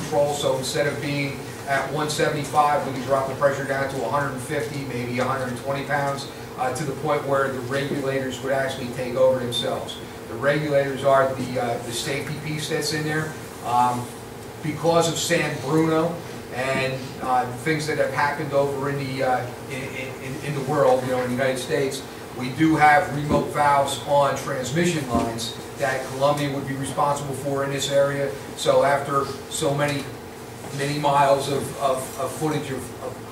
control, so instead of being at 175, we can drop the pressure down to 150, maybe 120 pounds, to the point where the regulators would actually take over themselves. The regulators are the safety piece that's in there. Because of San Bruno and things that have happened over in the world, in the United States, we do have remote valves on transmission lines that Columbia would be responsible for in this area. So after so many miles of footage of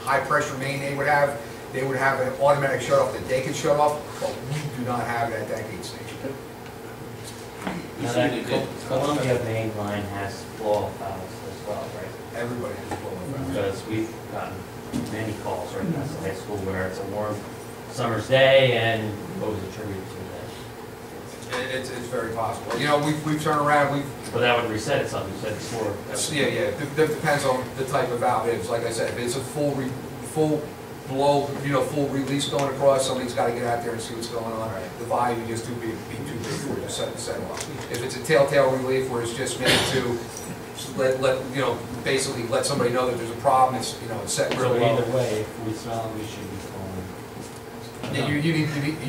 high pressure main they would have an automatic shut off that they can shut off, but we do not have it at that gate station. Now that Columbia main line has blow-off valves as well, right? Everybody has blow-off valves. Because we've gotten many calls right past the high school where it's a warm summer's day and what was attributed to that? It's very possible. We've turned around, But that would reset itself, you said before. Yeah. It depends on the type of valve it is. Like I said, if it's a full blow, full release going across, somebody's got to get out there and see what's going on. Right. The volume is just be too big for it to set off. If it's a telltale relief where it's just meant to basically let somebody know that there's a problem, it's set real low. So either way, if we smell it, we should be calling. Yeah, you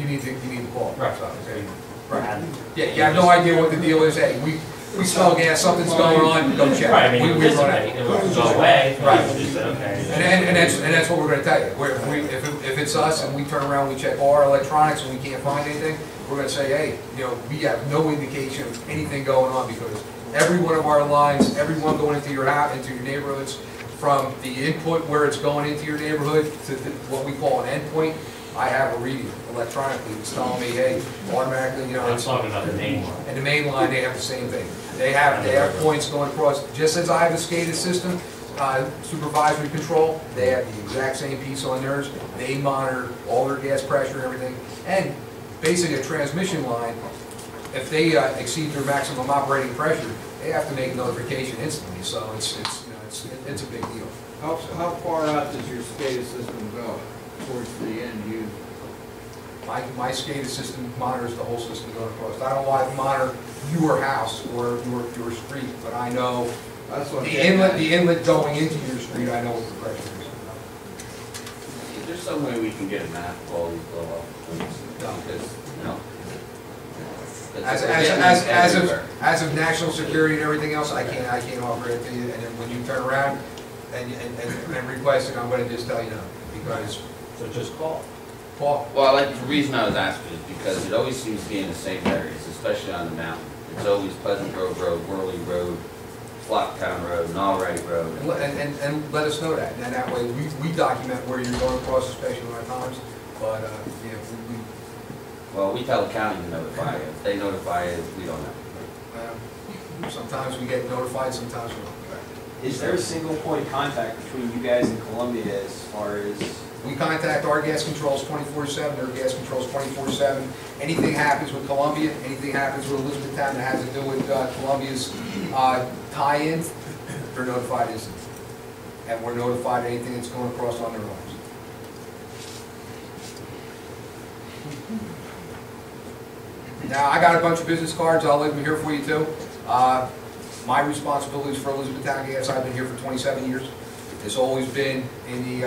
need to call. Right. So, okay. Right. Yeah, you have no idea what the deal is. Hey, we smell gas, something's going on, go check. Right, I mean, we run it. It will go away. Right. Okay. And that's what we're going to tell you. If it's us and we turn around, we check all our electronics and we can't find anything, we're going to say, hey, we have no indication of anything going on, because every one of our lines, every one going into your house, into your neighborhoods, from the input where it's going into your neighborhood to what we call an endpoint, I have a reading electronically. It's telling me, hey, automatically, I'm talking about the main line. And the main line, they have the same thing. They have points going across. Just as I have a SCADA system, supervisory control, they have the exact same piece on theirs. They monitor all their gas pressure and everything. And basically, a transmission line, if they exceed their maximum operating pressure, they have to make a notification instantly. So it's a big deal. How far out does your SCADA system go towards the end user? My SCADA system monitors the whole system going across. I don't want to monitor your house or your street, but I know the inlet going into your street. I know what the pressure is. Is there some way we can get a map of all these blow-off? As of national security and everything else, I can't offer it to you. And then when you turn around and request it, I'm going to just tell you no, because. So just call. Paul? Well, the reason I was asking is because it always seems to be in the same areas, especially on the mountain. It's always Pleasant Grove Road, Worley Road, Flocktown Road, Allright Road. And let us know that. And that way we document where you're going across, especially on our times. But, Well, we tell the county to notify you. If they notify you, we don't know. Sometimes we get notified, sometimes we don't. Is there a single point of contact between you guys and Columbia as far as? We contact our gas controls 24/7, their gas controls 24/7. Anything happens with Columbia, anything happens with Elizabethtown that has to do with Columbia's tie-in, they're notified instantly. And we're notified of anything that's going across on their lines. Now, I got a bunch of business cards. I'll leave them here for you too. My responsibilities for Elizabethtown Gas, I've been here for 27 years. It's always been in the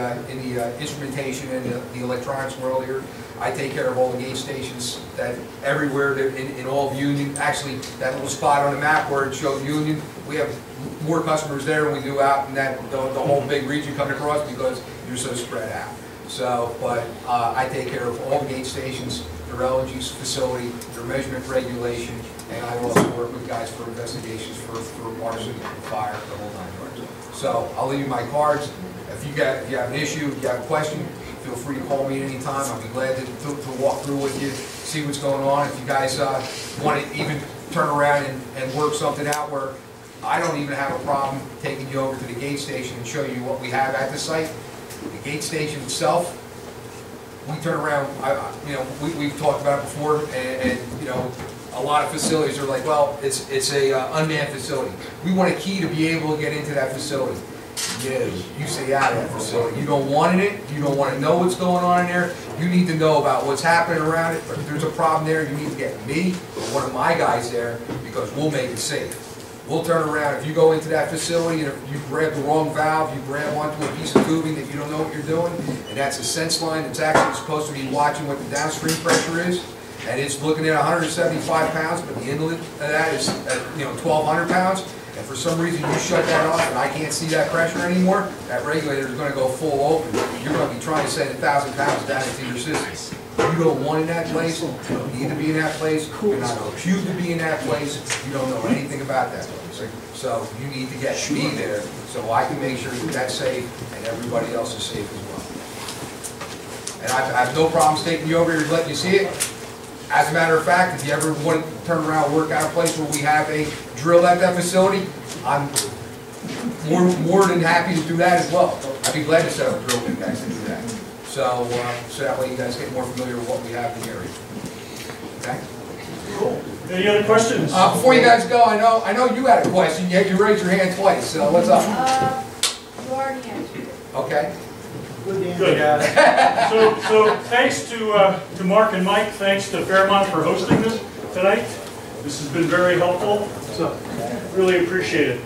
instrumentation and the electronics world here. I take care of all the gauge stations that everywhere in all of Union. Actually, that little spot on the map where it showed Union, we have more customers there than we do out in the whole big region coming across, because you're so spread out. So, but I take care of all the gauge stations, their LNG facility, their measurement regulation, and I also work with guys for investigations for arson, fire, the whole 9 yards. So I'll leave you my cards. If you have an issue, if you have a question, feel free to call me at any time. I'll be glad to walk through with you, see what's going on. If you guys want to even turn around and work something out where I don't even have a problem taking you over to the gauge station and show you what we have at the site. The gauge station itself, we turn around, we've talked about it before, and a lot of facilities are like, well, it's a unmanned facility. We want a key to be able to get into that facility. No, you stay out of that facility. You don't want it. You don't want to know what's going on in there. You need to know about what's happening around it. But if there's a problem there, you need to get me or one of my guys there, because we'll make it safe. we'll turn around. If you go into that facility and if you grab the wrong valve, you grab onto a piece of tubing that you don't know what you're doing, and that's a sense line that's actually supposed to be watching what the downstream pressure is, and it's looking at 175 pounds, but the inlet of that is, 1,200 pounds, and for some reason you shut that off and I can't see that pressure anymore, that regulator is going to go full open. You're going to be trying to send 1,000 pounds down into your system. You don't want in that place, you don't need to be in that place, you're not accused to be in that place, you don't know anything about that place. So you need to get me there so I can make sure that that's safe and everybody else is safe as well. And I have no problems taking you over here and letting you see it. As a matter of fact, if you ever want to turn around and work out a place where we have a drill at that facility, I'm more than happy to do that as well. I'd be glad to set up a drill with you guys to do that. So that way you guys get more familiar with what we have in the area. Okay? Cool. Any other questions? Before you guys go, I know you had a question. You raised your hand twice. So what's up? You already answered it. Okay. Good. So thanks to Mark and Mike. Thanks to Fairmount for hosting this tonight. This has been very helpful. So really appreciate it.